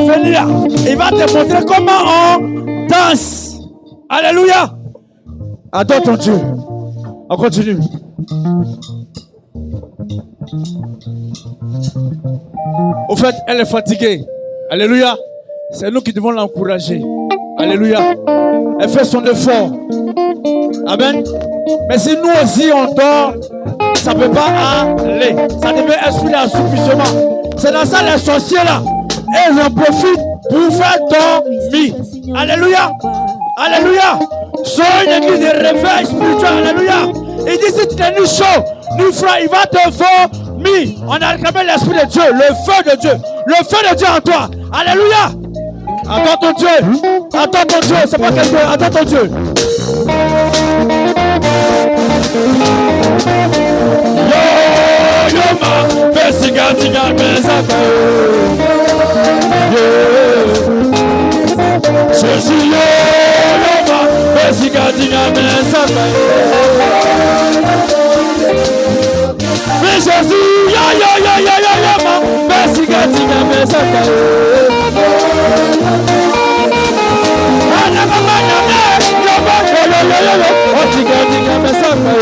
venir. Il va te montrer comment on danse. Alléluia. Adore ton Dieu. On continue. Au fait, elle est fatiguée. Alléluia. C'est nous qui devons l'encourager. Alléluia. Elle fait son effort. Amen. Mais si nous aussi on dort, ça ne peut pas aller. Ça devait esprit d'assoupissement. C'est dans ça les sorciers là. Ils en profitent pour faire dormir. Alléluia. Alléluia. Sois une église de réveil spirituel. Alléluia. Il dit si tu t'es nu chaud, nu froid, il va te vomir. On a réclamé l'esprit de Dieu, le feu de Dieu. Le feu de Dieu en toi. Alléluia. Attends ton Dieu. Attends ton Dieu. C'est pas quelqu'un. Attends ton Dieu. Yo ma, besiga tiga besaka. Jésus yo ma, besiga tiga besaka. Mais Jésus yo ma, besiga tiga besaka. Ana mama yo ma, yo tiga tiga besaka.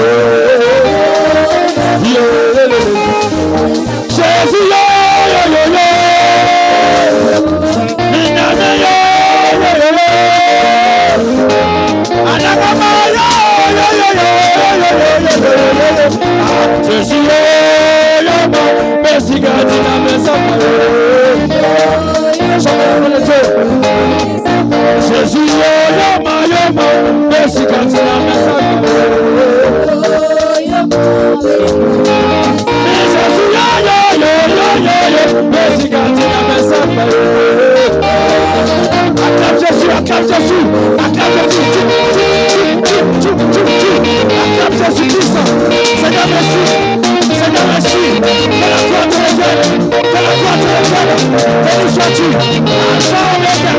Jésus yo Minana yo Anagama yo Jésus yo Besiga tina mesaka Jésus yo Besiga tina mesaka Acclame Jésus, acclame Jésus, acclame Jésus, acclame Jésus Christ. Seigneur merci, Seigneur merci. Que la gloire te revienne, que la gloire te revienne. Béni sois-tu, Alpha Omega.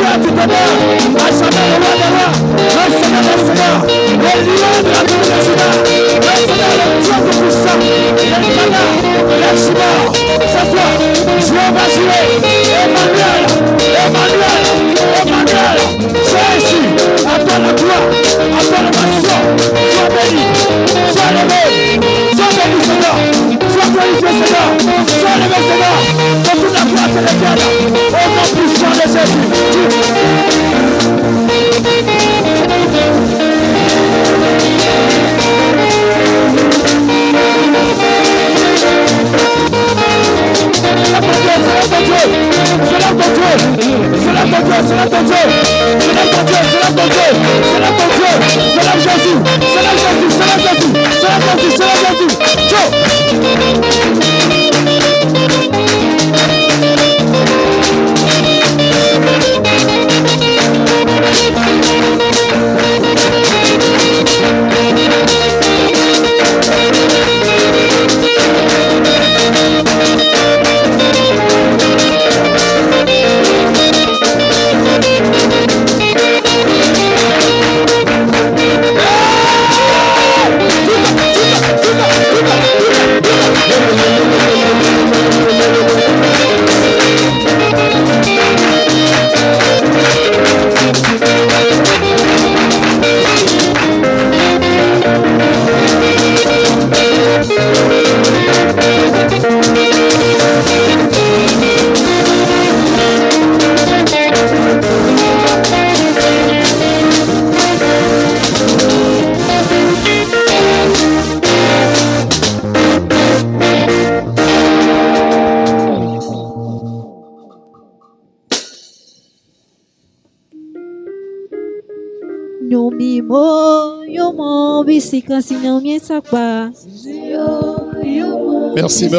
Tu demeures à jamais le roi des rois, le Seigneur des seigneurs, le lion de la tribu de Juda, le Seigneur le Dieu tout-puissant, l'Éternel, l'Excellent, c'est toi, Jéhovah Jireh, Emmanuel, Jésus, à toi la gloire, à toi la nation, sois béni, sois élevé, sois béni Seigneur, sois glorifié Seigneur, sois élevé Seigneur, que toute la gloire te revienne, au nom puissant de Jésus.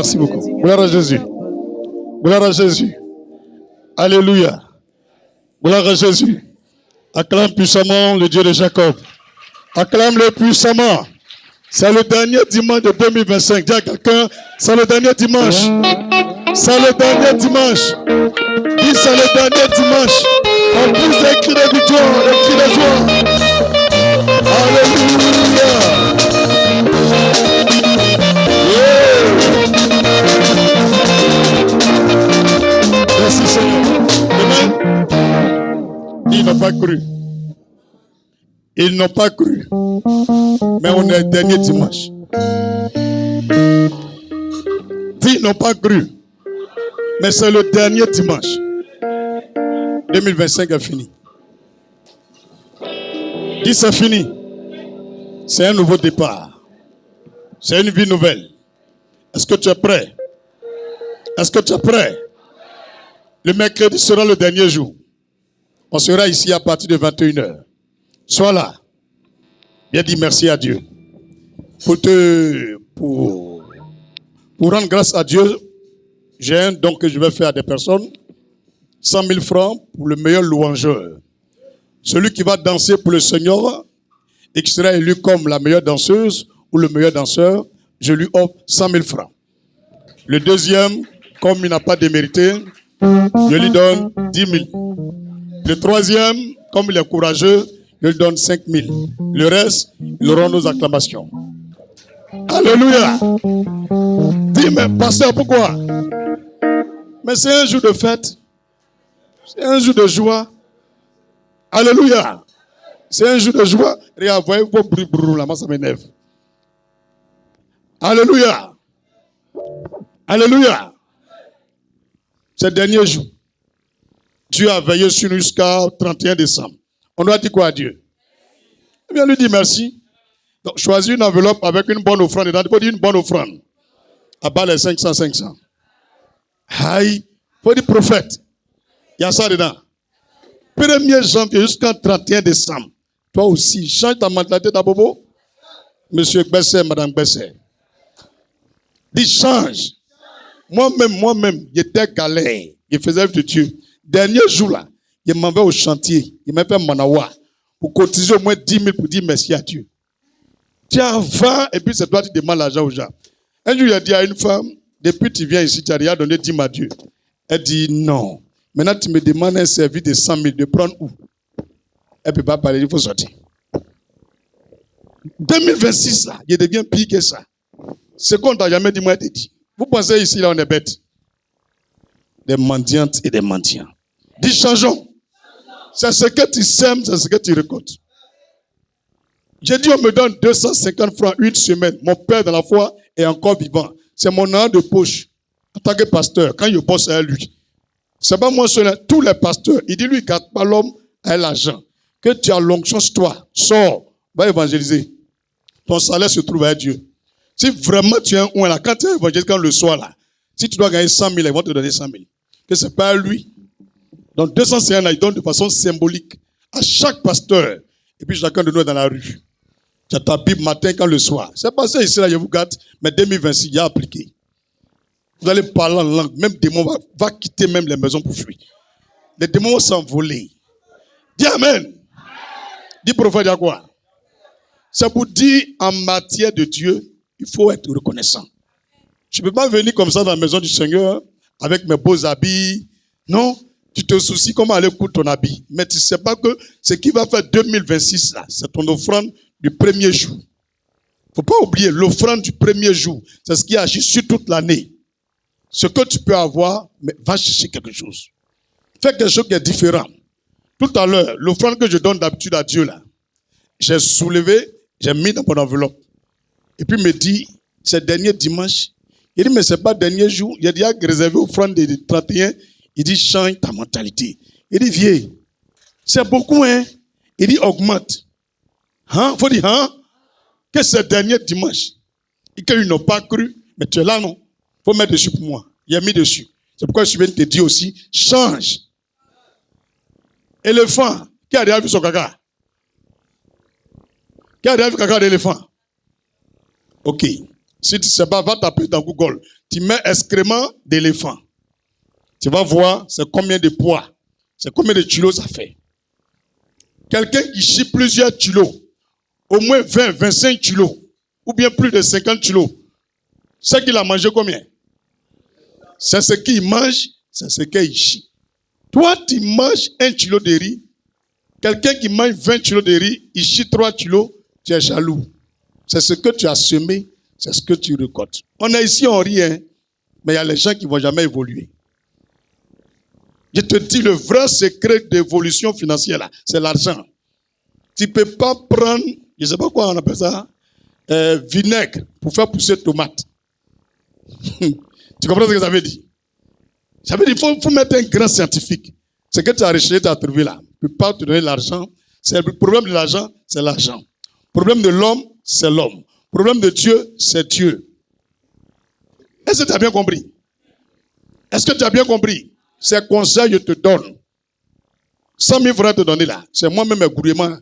Merci beaucoup. Gloire à Jésus. Gloire à Jésus. Alléluia. Gloire à Jésus. Acclame puissamment le Dieu de Jacob. Acclame-le puissamment. C'est le dernier dimanche de 2025. Dis à quelqu'un, c'est le dernier dimanche. C'est le dernier dimanche. Dis, c'est le dernier dimanche. On pousse des cris de victoire, des cris de joie. Alléluia. Yeah. pas cru. Ils n'ont pas cru. Mais on est le dernier dimanche. Dis, ils n'ont pas cru. Mais c'est le dernier dimanche. 2025 est fini. Dis, c'est fini. C'est un nouveau départ. C'est une vie nouvelle. Est-ce que tu es prêt? Est-ce que tu es prêt? Le mercredi sera le dernier jour. On sera ici à partir de 21h. Sois là. Viens dire merci à Dieu. Pour rendre grâce à Dieu, j'ai un don que je vais faire à des personnes. 100 000 francs pour le meilleur louangeur. Celui qui va danser pour le Seigneur et qui sera élu comme la meilleure danseuse ou le meilleur danseur, je lui offre 100 000 francs. Le deuxième, comme il n'a pas démérité, je lui donne 10 000. Le troisième, comme il est courageux, je lui donne 5 000. Le reste, ils auront nos acclamations. Alléluia. Dis, mais pasteur, pourquoi? Mais c'est un jour de fête. C'est un jour de joie. Alléluia. C'est un jour de joie. Regarde, voyez vos bruits là, moi ça m'énerve. Alléluia. Alléluia. C'est le dernier jour. Dieu a veillé sur nous jusqu'à 31 décembre. On doit dire quoi à Dieu? Eh bien, lui dire merci. Donc, choisis une enveloppe avec une bonne offrande dedans. Il faut dire une bonne offrande. À bas les 500. Aïe. Il faut dire prophète. Il y a ça dedans. 1er janvier jusqu'à 31 décembre. Toi aussi, change ta mentalité d'Abobo. Monsieur Besser, Madame Besser. Dis change. Moi-même, j'étais galère. Je faisais œuvre de Dieu. Dernier jour là, il m'envoie au chantier. Il m'a fait manawa. Pour cotiser au moins 10 000 pour dire merci à Dieu. Tiens, va, et puis c'est toi qui demandes l'argent aux gens. Un jour, il a dit à une femme, depuis que tu viens ici, tu as déjà donné 10 000 à Dieu. Elle dit non. Maintenant, tu me demandes un service de 100 000, de prendre où? Elle ne peut pas parler, il faut sortir. 2026, là, il devient pire que ça. Ce qu'on t'a jamais dit, moi, je te dis. Vous pensez ici, là, on est bête. Des mendiantes et des mendiants. Dis, changeons. C'est ce que tu sèmes, c'est ce que tu récoltes. J'ai dit, on me donne 250 francs une semaine. Mon père dans la foi est encore vivant. C'est mon an de poche. En tant que pasteur, quand je bosse à lui. C'est pas moi seul, tous les pasteurs. Il dit, lui, garde pas l'homme à l'argent. Que tu as l'onction sur toi, sors, va évangéliser. Ton salaire se trouve à Dieu. Si vraiment tu es un ouin là, quand tu es évangéliste, quand le soir là, si tu dois gagner 100 000, ils vont te donner 100 000. Que c'est pas lui. Donc 251 là, il donne de façon symbolique à chaque pasteur. Et puis chacun de nous est dans la rue. Tu as ta Bible matin quand le soir. C'est pas ça ici là, je vous gâte, mais 2026, il y a appliqué. Vous allez parler en langue. Même démon va quitter même les maisons pour fuir. Les démons vont s'envoler. Dis Amen. Dis prophète, dis quoi? C'est pour dire en matière de Dieu, il faut être reconnaissant. Je ne peux pas venir comme ça dans la maison du Seigneur avec mes beaux habits. Non, tu te soucies comment aller coudre ton habit. Mais tu ne sais pas que ce qui va faire 2026 là, c'est ton offrande du premier jour. Il ne faut pas oublier, l'offrande du premier jour, c'est ce qui agit sur toute l'année. Ce que tu peux avoir, mais va chercher quelque chose. Fais quelque chose qui est différent. Tout à l'heure, l'offrande que je donne d'habitude à Dieu là, j'ai soulevé, j'ai mis dans mon enveloppe. Et puis il me dit, c'est dernier dimanche. Il dit, mais ce n'est pas dernier jour. Il a déjà réservé l'offrande de 31. Il dit, change ta mentalité. Il dit, viens. C'est beaucoup, hein. Il dit, augmente. Hein? Faut dire, hein? Que c'est dernier dimanche. Et qu'ils n'ont pas cru. Mais tu es là, non? Faut mettre dessus pour moi. Il a mis dessus. C'est pourquoi je viens de te dire aussi, change. Éléphant. Qui a déjà vu son caca? Qui a déjà vu caca d'éléphant? Ok. Si tu ne sais pas, va taper dans Google. Tu mets excrément d'éléphant. Tu vas voir, c'est combien de poids. C'est combien de kilos ça fait. Quelqu'un qui chie plusieurs kilos. Au moins 20, 25 kilos. Ou bien plus de 50 kilos. C'est qu'il a mangé combien? C'est ce qu'il mange, c'est ce qu'il chie. Toi, tu manges 1 kilo de riz. Quelqu'un qui mange 20 kilos de riz, il chie 3 kilos, tu es jaloux. C'est ce que tu as semé, c'est ce que tu récoltes. On est ici, on rit, hein, mais il y a les gens qui ne vont jamais évoluer. Je te dis, le vrai secret d'évolution financière, là, c'est l'argent. Tu ne peux pas prendre, je ne sais pas quoi on appelle ça, vinaigre pour faire pousser tomate. Tu comprends ce que ça veut dire? Ça veut dire qu'il faut mettre un grand scientifique. Ce que tu as recherché, tu as trouvé là. Tu ne peux pas te donner l'argent. Le problème de l'argent, c'est l'argent. Le problème de l'homme, c'est l'homme. Le problème de Dieu, c'est Dieu. Est-ce que tu as bien compris? Est-ce que tu as bien compris? Ces conseils, je te donne. 100 000 francs te donner là. C'est moi-même, mes gouvernements.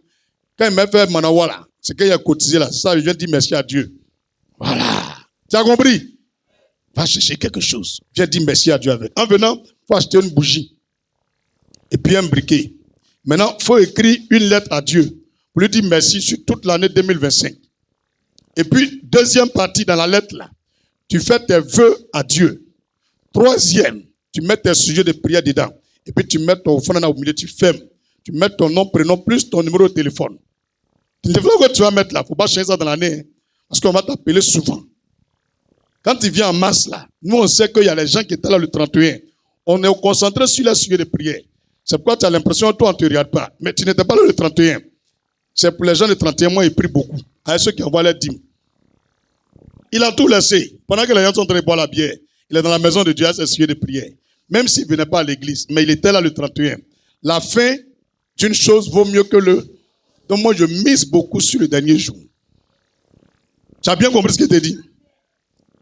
Quand il m'a fait Manawa là, c'est qu'il a cotisé là. Ça, je viens dire merci à Dieu. Voilà. Tu as compris? Va chercher quelque chose. Viens dire merci à Dieu avec. En venant, il faut acheter une bougie. Et puis un briquet. Maintenant, il faut écrire une lettre à Dieu. Pour lui dire merci sur toute l'année 2025. Et puis, deuxième partie dans la lettre là. Tu fais tes vœux à Dieu. Troisième, tu mets tes sujets de prière dedans. Et puis tu mets ton offrande au milieu, tu fermes. Tu mets ton nom, prénom, plus ton numéro de téléphone. Tu ne sais pas que tu vas mettre là. Il ne faut pas changer ça dans l'année. Hein, parce qu'on va t'appeler souvent. Quand tu viens en masse là, nous on sait qu'il y a les gens qui étaient là le 31. On est concentré sur les sujets de prière. C'est pourquoi tu as l'impression que toi on ne te regarde pas. Mais tu n'étais pas là le 31. C'est pour les gens le 31 mois, ils prient beaucoup. Avec ceux qui envoient les dîmes. Il a tout laissé. Pendant que les gens sont en train de boire la bière, il est dans la maison de Dieu à ses sujets de prière. Même s'il ne venait pas à l'église, mais il était là le 31. La fin d'une chose vaut mieux que le... Donc moi, je mise beaucoup sur le dernier jour. Tu as bien compris ce que je t'ai dit?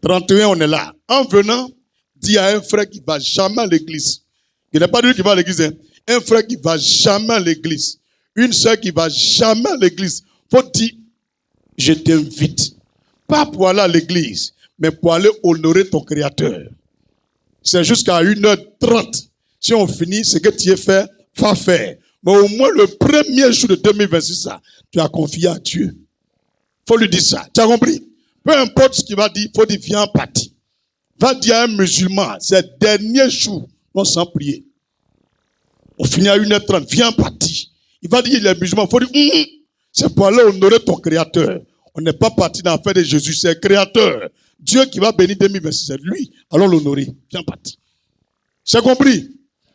31, on est là. En venant, dis à un frère qui ne va jamais à l'église. Il n'est pas lui qui va à l'église. Hein. Un frère qui ne va jamais à l'église. Une soeur qui ne va jamais à l'église. Il faut dire, je t'invite. Pas pour aller à l'église, mais pour aller honorer ton Créateur. C'est jusqu'à 1h30. Si on finit, ce que tu as fait, va faire. Mais au moins le premier jour de 2026, ça, tu as confié à Dieu. Il faut lui dire ça. Tu as compris? Peu importe ce qu'il va dire, il faut dire viens en partie. Va dire à un musulman, c'est le dernier jour, on s'en prier. On finit à 1h30, viens en partie. Il va dire, les musulmans, il faut dire, c'est pour aller honorer ton Créateur. On n'est pas parti dans l'affaire de Jésus, c'est le Créateur. Dieu qui va bénir 2026, c'est lui. Allons l'honorer. Viens parti. C'est compris?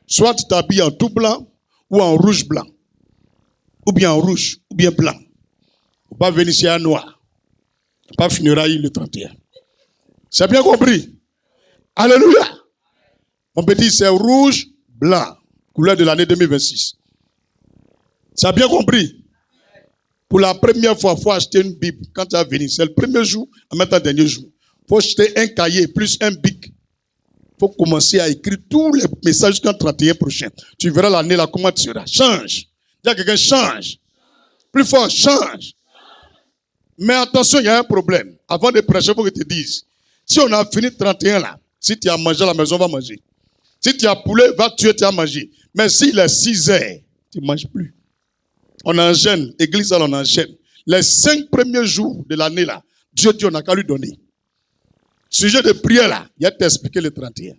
Soit tu t'habilles en tout blanc, ou en rouge blanc. Ou bien en rouge, ou bien blanc. Faut pas venir ici en noir. Faut pas funérailles le 31. C'est bien compris? Alléluia! Mon petit, c'est rouge, blanc. Couleur de l'année 2026. Ça a bien compris? Pour la première fois, il faut acheter une Bible. Quand tu vas venir, c'est le premier jour, en même temps, le dernier jour. Il faut acheter un cahier plus un bic. Il faut commencer à écrire tous les messages jusqu'en 31 prochain. Tu verras l'année là, comment tu seras. Change. Dis à quelqu'un, change. Plus fort, change. Mais attention, il y a un problème. Avant de prêcher, il faut que je te dise. Si on a fini 31 là, si tu as mangé à la maison, va manger. Si tu as poulet, va tuer, tu as mangé. Mais s'il est 6 heures, tu ne manges plus. On enchaîne, église, on enchaîne. Les 5 premiers jours de l'année là, Dieu dit, on n'a qu'à lui donner. Sujet de prière là, il a t'expliqué le 31.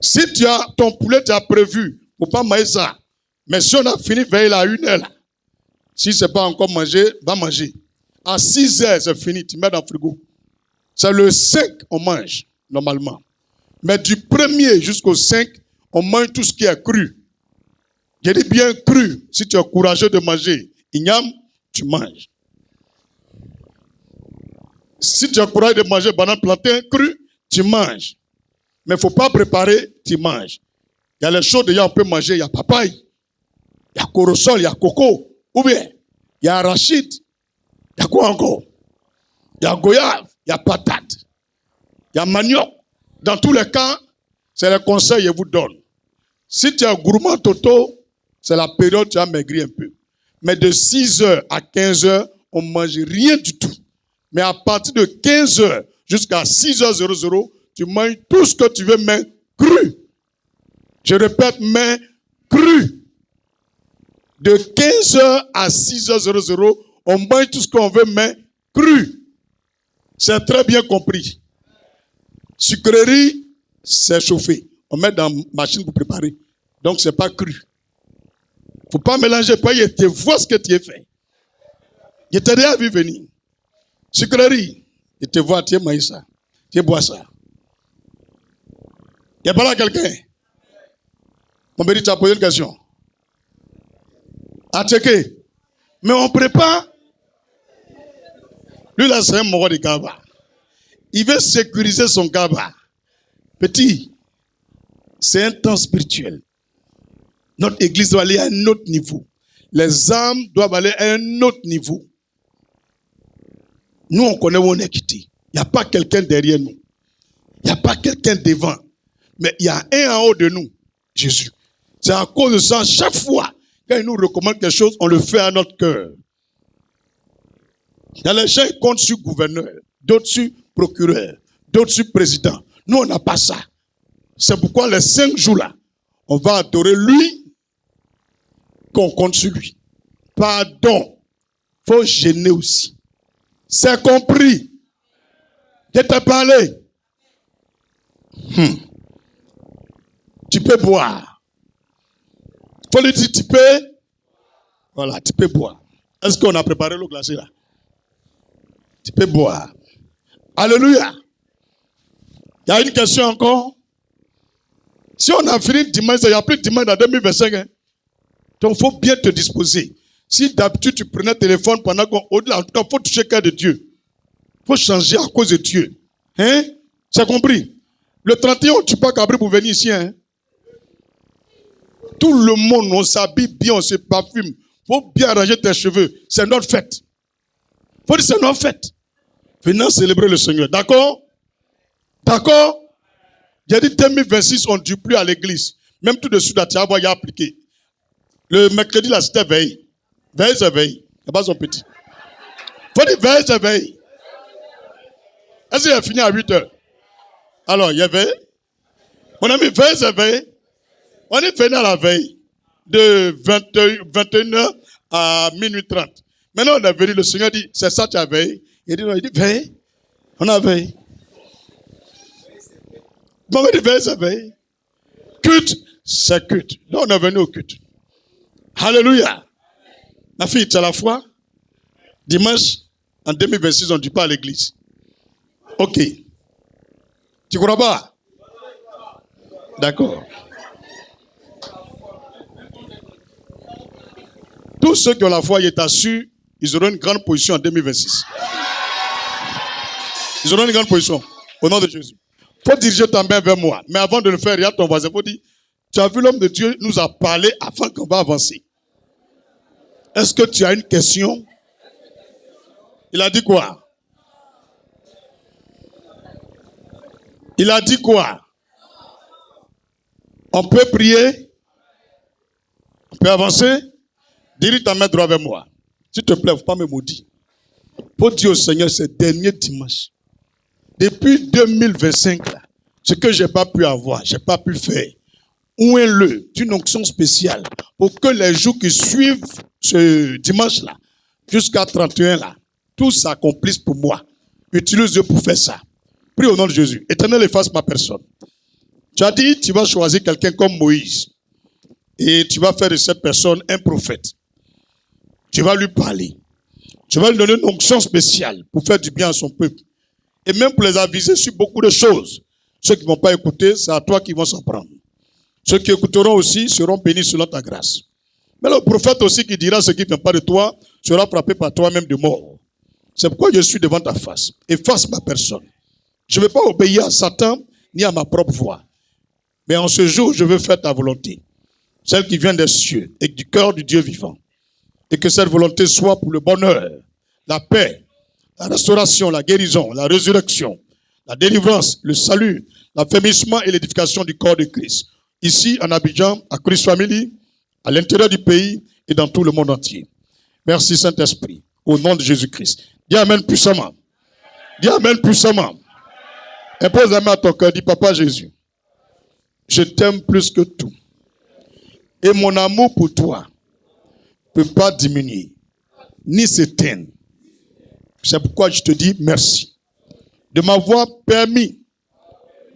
Si tu as ton poulet, tu as prévu, faut pas manger ça. Mais si on a fini veiller à 1h là, si c'est pas encore mangé, va manger. À 6 heures, c'est fini, tu mets dans le frigo. C'est le 5, on mange, normalement. Mais du 1er jusqu'au 5, on mange tout ce qui est cru. Je dis bien cru. Si tu es courageux de manger, igname, tu manges. Si tu as courageux de manger banane plantain cru, tu manges. Mais il ne faut pas préparer, tu manges. Il y a les choses déjà, on peut manger. Il y a papaye, il y a corosol, il y a coco. Ou bien, il y a arachide. Il y a quoi encore? Il y a goyave, il y a patate, il y a manioc. Dans tous les cas, c'est le conseil que je vous donne. Si tu es gourmand toto, c'est la période où tu as maigri un peu. Mais de 6h à 15h, on ne mange rien du tout. Mais à partir de 15h jusqu'à 6h00, tu manges tout ce que tu veux, mais cru. Je répète, mais cru. De 15h à 6h00, on mange tout ce qu'on veut, mais cru. C'est très bien compris. Sucrerie, c'est chauffé. On met dans la machine pour préparer. Donc, ce n'est pas cru. Il ne faut pas mélanger. Pas, tu vois ce que tu as fait. Je t'ai déjà vu venir. Sucrerie, je te vois, tu es maïs ça. Tu bois ça. Il n'y a pas là quelqu'un. Mon béni, tu as posé une question. À checker. Mais on prépare. Lui, là, c'est un mort de Gaba. Il veut sécuriser son Gaba. Petit, c'est un temps spirituel. Notre église doit aller à un autre niveau. Les âmes doivent aller à un autre niveau. Nous, on connaît où on est quitté. Il n'y a pas quelqu'un derrière nous. Il n'y a pas quelqu'un devant. Mais il y a un en haut de nous, Jésus. C'est à cause de ça, chaque fois, quand il nous recommande quelque chose, on le fait à notre cœur. Il y a les gens qui comptent sur gouverneur, d'autres sur procureur, d'autres sur président. Nous, on n'a pas ça. C'est pourquoi les 5 jours là, on va adorer lui, qu'on compte sur lui. Pardon. Il faut gêner aussi. C'est compris. Je t'ai parlé. Tu peux boire. Il faut lui dire, tu peux. Voilà, tu peux boire. Est-ce qu'on a préparé l'eau glacée là? Tu peux boire. Alléluia. Il y a une question encore. Si on a fini dimanche, il n'y a plus de dimanche en 2025. Hein? Donc il faut bien te disposer. Si d'habitude tu prenais le téléphone pendant qu'au-delà, en tout cas, il faut toucher le cœur de Dieu. Il faut changer à cause de Dieu. Hein? Tu as compris? Le 31, on ne tue pas Cabri pour venir ici. Hein? Tout le monde, on s'habille bien, on se parfume. Il faut bien arranger tes cheveux. C'est notre fête. Il faut dire c'est notre fête. Venons célébrer le Seigneur. D'accord? D'accord? J'ai dit 2026, on ne dit plus à l'église. Même tout de suite, tu vas y appliquer. Le mercredi, là, c'était veille. Veille, c'est veille. Il n'y a pas son petit. Il faut dire veille, c'est veille. Est-ce qu'il a fini à 8 heures? Alors, il y a veille. Mon ami, veille, c'est veille. On est venu à la veille. De 21h à minuit 30. Maintenant, on est venu, le Seigneur dit, c'est ça, tu as veille. Il dit, non, il dit, veille. On a veille. Bon, on dit, veille, c'est veille. Culte, c'est culte. Donc, on est venu au culte. Alléluia. Ma fille, tu as la foi? Dimanche, en 2026, on ne dit pas à l'église. Ok. Tu crois pas? D'accord. Tous ceux qui ont la foi, ils t'assurent, ils auront une grande position en 2026. Ils auront une grande position. Au nom de Jésus. Il faut diriger ta main vers moi. Mais avant de le faire, regarde ton voisin. Il faut dire, tu as vu l'homme de Dieu nous a parlé afin qu'on va avancer. Est-ce que tu as une question? Il a dit quoi? Il a dit quoi? On peut prier? On peut avancer? Dirige ta main droite vers moi. S'il te plaît, il ne faut pas me maudire. Pour dire au Seigneur, ce dernier dimanche, depuis 2025, là, ce que je n'ai pas pu avoir, je n'ai pas pu faire, où est-le d'une onction spéciale pour que les jours qui suivent ce dimanche-là, jusqu'à 31 là, tout s'accomplisse pour moi. Utilise Dieu pour faire ça. Prie au nom de Jésus. Éternel, efface ma personne. Tu as dit, tu vas choisir quelqu'un comme Moïse. Et tu vas faire de cette personne un prophète. Tu vas lui parler. Tu vas lui donner une onction spéciale pour faire du bien à son peuple. Et même pour les aviser sur beaucoup de choses. Ceux qui ne vont pas écouter, c'est à toi qu'ils vont s'en prendre. Ceux qui écouteront aussi seront bénis selon ta grâce. Mais le prophète aussi qui dira ce qui ne vient pas de toi sera frappé par toi-même de mort. C'est pourquoi je suis devant ta face. Efface ma personne. Je ne vais pas obéir à Satan ni à ma propre voix. Mais en ce jour, je veux faire ta volonté. Celle qui vient des cieux et du cœur du Dieu vivant. Et que cette volonté soit pour le bonheur, la paix, la restauration, la guérison, la résurrection, la délivrance, le salut, l'affermissement et l'édification du corps de Christ. Ici, en Abidjan, à Christ Family, à l'intérieur du pays et dans tout le monde entier. Merci Saint-Esprit, au nom de Jésus-Christ. Dis Amen puissamment. Dis Amen puissamment. Impose la main à ton cœur, dis Papa Jésus, je t'aime plus que tout. Et mon amour pour toi ne peut pas diminuer, ni s'éteindre. C'est pourquoi je te dis merci de m'avoir permis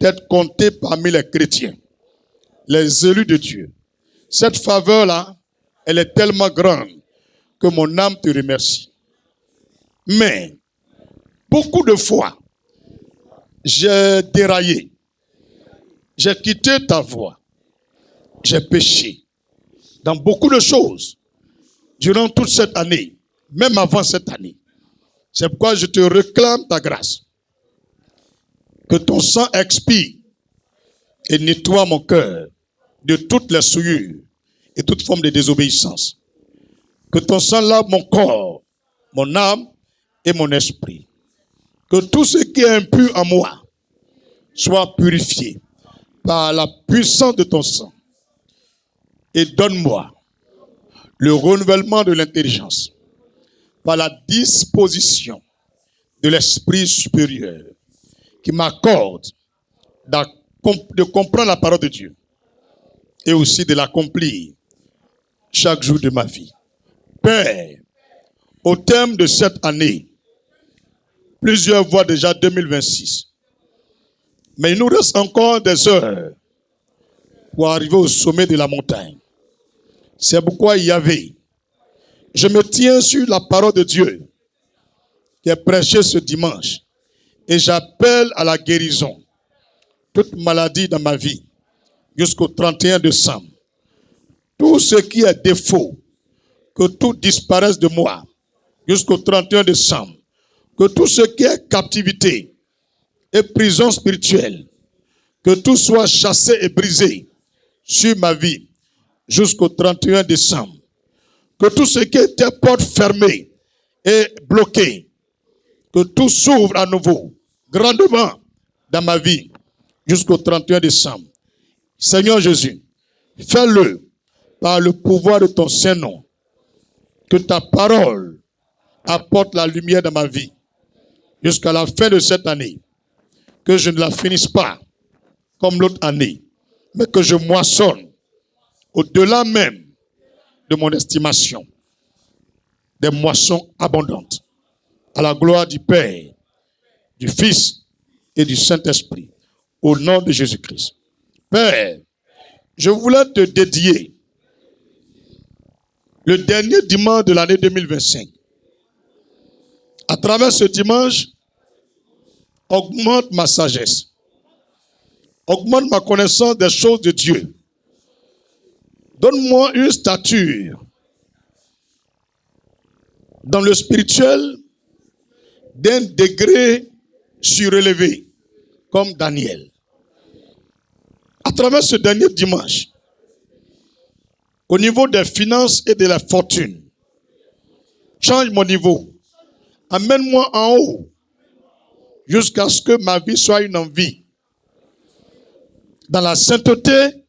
d'être compté parmi les chrétiens, les élus de Dieu. Cette faveur-là, elle est tellement grande que mon âme te remercie. Mais, beaucoup de fois, j'ai déraillé. J'ai quitté ta voie. j'ai péché dans beaucoup de choses durant toute cette année, même avant cette année. C'est pourquoi je te réclame ta grâce. Que ton sang expire et nettoie mon cœur de toutes les souillures et toute forme de désobéissance. Que ton sang lave mon corps, mon âme et mon esprit. Que tout ce qui est impur en moi soit purifié par la puissance de ton sang. Et donne-moi le renouvellement de l'intelligence par la disposition de l'esprit supérieur qui m'accorde de comprendre la parole de Dieu et aussi de l'accomplir chaque jour de ma vie. Père, au terme de cette année, plusieurs voient déjà 2026. Mais il nous reste encore des heures pour arriver au sommet de la montagne. C'est pourquoi Yahvé, je me tiens sur la parole de Dieu qui est prêchée ce dimanche et j'appelle à la guérison toute maladie dans ma vie jusqu'au 31 décembre. Tout ce qui est défaut, que tout disparaisse de moi jusqu'au 31 décembre. Que tout ce qui est captivité et prison spirituelle, que tout soit chassé et brisé sur ma vie jusqu'au 31 décembre. Que tout ce qui était porte fermée et bloqué, que tout s'ouvre à nouveau, grandement dans ma vie jusqu'au 31 décembre. Seigneur Jésus, fais-le par le pouvoir de ton Saint-Nom. Que ta parole apporte la lumière dans ma vie jusqu'à la fin de cette année. Que je ne la finisse pas comme l'autre année, mais que je moissonne au-delà même de mon estimation. Des moissons abondantes. À la gloire du Père, du Fils et du Saint-Esprit. Au nom de Jésus-Christ. Père, je voulais te dédier le dernier dimanche de l'année 2025. À travers ce dimanche, augmente ma sagesse. Augmente ma connaissance des choses de Dieu. Donne-moi une stature dans le spirituel d'un degré surélevé, comme Daniel. À travers ce dernier dimanche, au niveau des finances et de la fortune, change mon niveau. Amène-moi en haut jusqu'à ce que ma vie soit une envie. Dans la sainteté,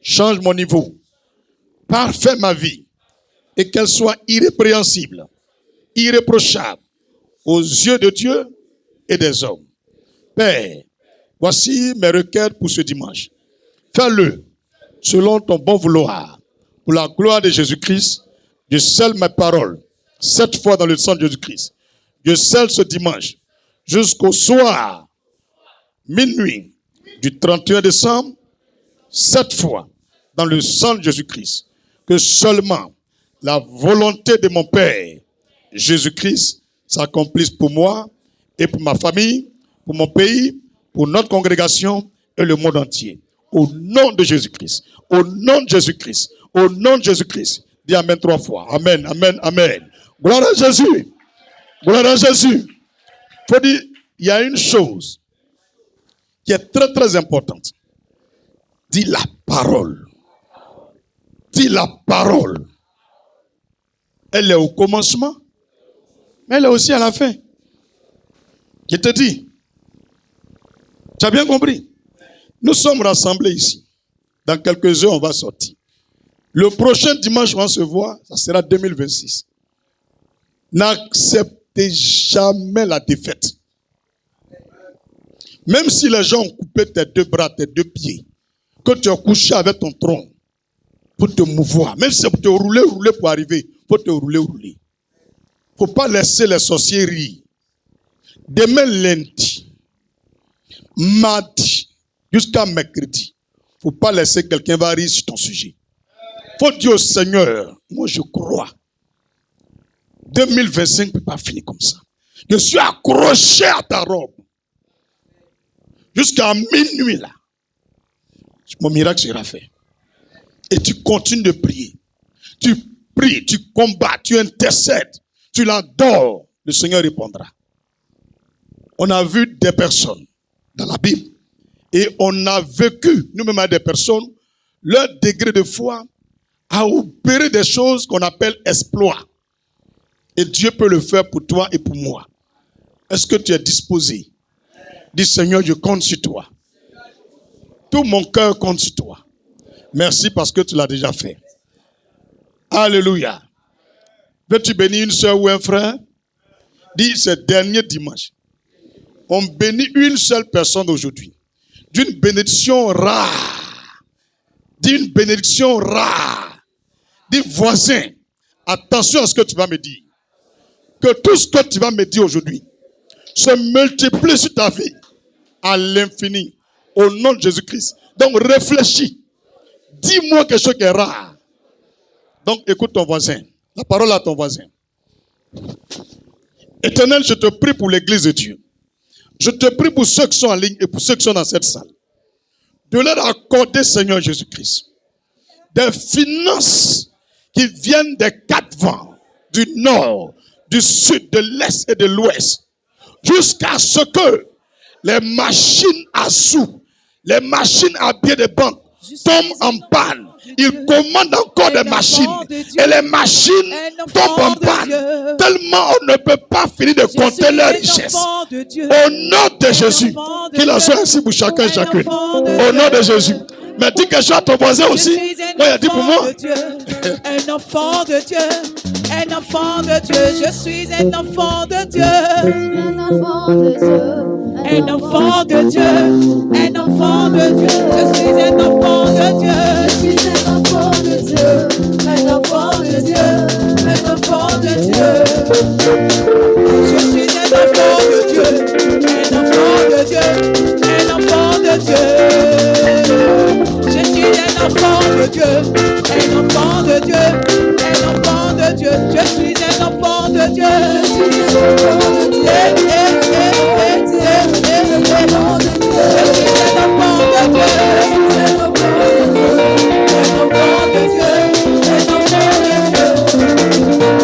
change mon niveau. Parfait ma vie et qu'elle soit irrépréhensible, irréprochable aux yeux de Dieu et des hommes. Père, voici mes requêtes pour ce dimanche. Fais-le selon ton bon vouloir. Pour la gloire de Jésus-Christ, je scelle mes paroles 7 fois dans le sang de Jésus-Christ. Je scelle ce dimanche jusqu'au soir, minuit du 31 décembre, 7 fois dans le sang de Jésus-Christ. Que seulement la volonté de mon Père, Jésus-Christ, s'accomplisse pour moi et pour ma famille, pour mon pays, pour notre congrégation et le monde entier. Au nom de Jésus-Christ. Au nom de Jésus-Christ. Au nom de Jésus-Christ. Dis Amen 3 fois. Amen, Amen, Amen. Gloire à Jésus. Gloire à Jésus. Il faut dire, il y a une chose qui est très très importante. Dis la parole. Dis la parole. Elle est au commencement, mais elle est aussi à la fin. Je te dis, tu as bien compris? Nous sommes rassemblés ici. Dans quelques heures, on va sortir. Le prochain dimanche, on va se voir, ça sera 2026. N'acceptez jamais la défaite. Même si les gens ont coupé tes 2 bras, tes 2 pieds, que tu as couché avec ton tronc pour te mouvoir, même si c'est pour te rouler pour arriver, il faut te rouler. Il ne faut pas laisser les sorciers rire. Demain lundi, mardi, jusqu'à mercredi, il ne faut pas laisser quelqu'un va rire sur ton sujet. Il faut dire au Seigneur, moi je crois. 2025 ne peut pas finir comme ça. Je suis accroché à ta robe. Jusqu'à minuit là. Mon miracle sera fait. et tu continues de prier, tu pries, tu combats, tu intercèdes, tu l'adores, le Seigneur répondra. On a vu des personnes dans la Bible et on a vécu, nous-mêmes avec des personnes, leur degré de foi a opéré des choses qu'on appelle exploits. Et Dieu peut le faire pour toi et pour moi. Est-ce que tu es disposé? Dis Seigneur, je compte sur toi. Tout mon cœur compte sur toi. Merci parce que tu l'as déjà fait. Alléluia. Veux-tu bénir une soeur ou un frère? Dis ce dernier dimanche. On bénit une seule personne aujourd'hui. D'une bénédiction rare. D'une bénédiction rare. Dis voisin, attention à ce que tu vas me dire. Que tout ce que tu vas me dire aujourd'hui se multiplie sur ta vie à l'infini. Au nom de Jésus-Christ. Donc réfléchis. Dis-moi quelque chose qui est rare. Donc écoute ton voisin. La parole à ton voisin. Éternel, je te prie pour l'église de Dieu. Je te prie pour ceux qui sont en ligne et pour ceux qui sont dans cette salle. De leur accorder, Seigneur Jésus-Christ, des finances qui viennent des quatre vents, du nord, du sud, de l'est et de l'ouest, jusqu'à ce que les machines à sous, les machines à billets de banque tombent en panne. Ils commandent encore des machines et les machines tombent en panne. Tellement on ne peut pas finir de compter leur richesse. Au nom de Jésus, qu'il en soit ainsi pour chacun et chacune. Au nom de Jésus. Mais dis quelque chose à ton voisin aussi. Moi, il a dit pour moi. Un enfant de Dieu. Un enfant de Dieu. Je suis un enfant de Dieu. Un enfant de Dieu. Un enfant de Dieu. Un enfant de Dieu. Je suis un enfant de Dieu. Je suis un enfant de Dieu. Un enfant de Dieu. Un enfant de Dieu. Je suis un enfant de Dieu. Un enfant de Dieu. Un enfant de Dieu. Je suis un enfant de Dieu.